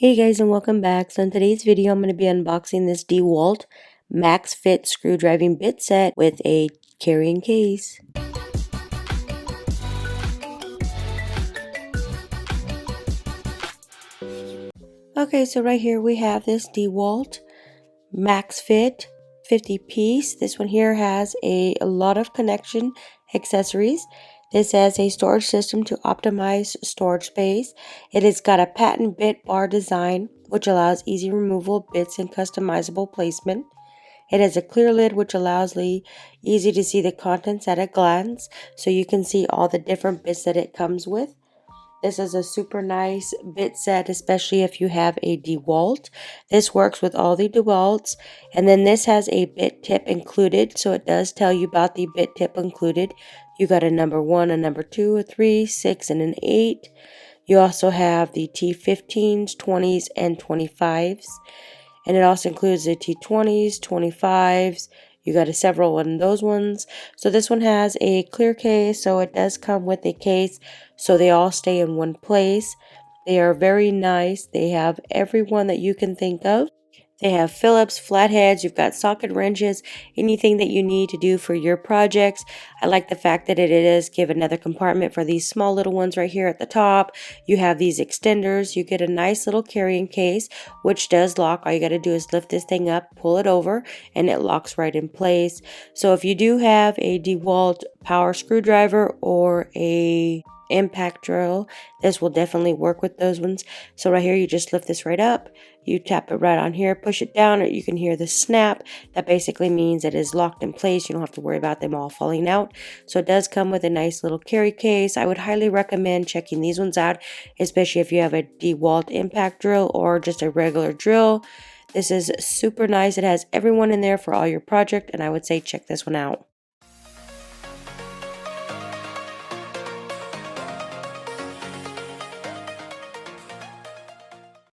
Hey guys, and welcome back. So in today's video I'm going to be unboxing this DeWalt Max Fit Screwdriving bit set with a carrying case. Okay, so right here we have this DeWalt Max Fit 50 piece. This one here has a lot of connection accessories. This has a storage system to optimize storage space. It has got a patent bit bar design, which allows easy removal of bits and customizable placement. It has a clear lid, which allows easy to see the contents at a glance, so you can see all the different bits that it comes with. This is a super nice bit set, especially if you have a DeWalt. This works with all the DeWalts. And then this has a bit tip included, so it does tell you about the bit tip included. You got a number 1, a number 2, a 3, 6, and an 8. You also have the T15s, 20s, and 25s. And it also includes the T20s, 25s. You got several of those ones. So this one has a clear case, so it does come with a case, so they all stay in one place. They are very nice. They have every one that you can think of. They have Phillips, flatheads, you've got socket wrenches, anything that you need to do for your projects. I like the fact that it does give another compartment for these small little ones right here at the top. You have these extenders. You get a nice little carrying case, which does lock. All you got to do is lift this thing up, pull it over, and it locks right in place. So if you do have a DeWalt power screwdriver or a impact drill, this will definitely work with those ones. So right here, you just lift this right up, you tap it right on here, push it down, or you can hear the snap. That basically means it is locked in place. You don't have to worry about them all falling out. So it does come with a nice little carry case. I would highly recommend checking these ones out, especially if you have a DeWalt impact drill or just a regular drill. This is super nice. It has everyone in there for all your project, and I would say check this one out.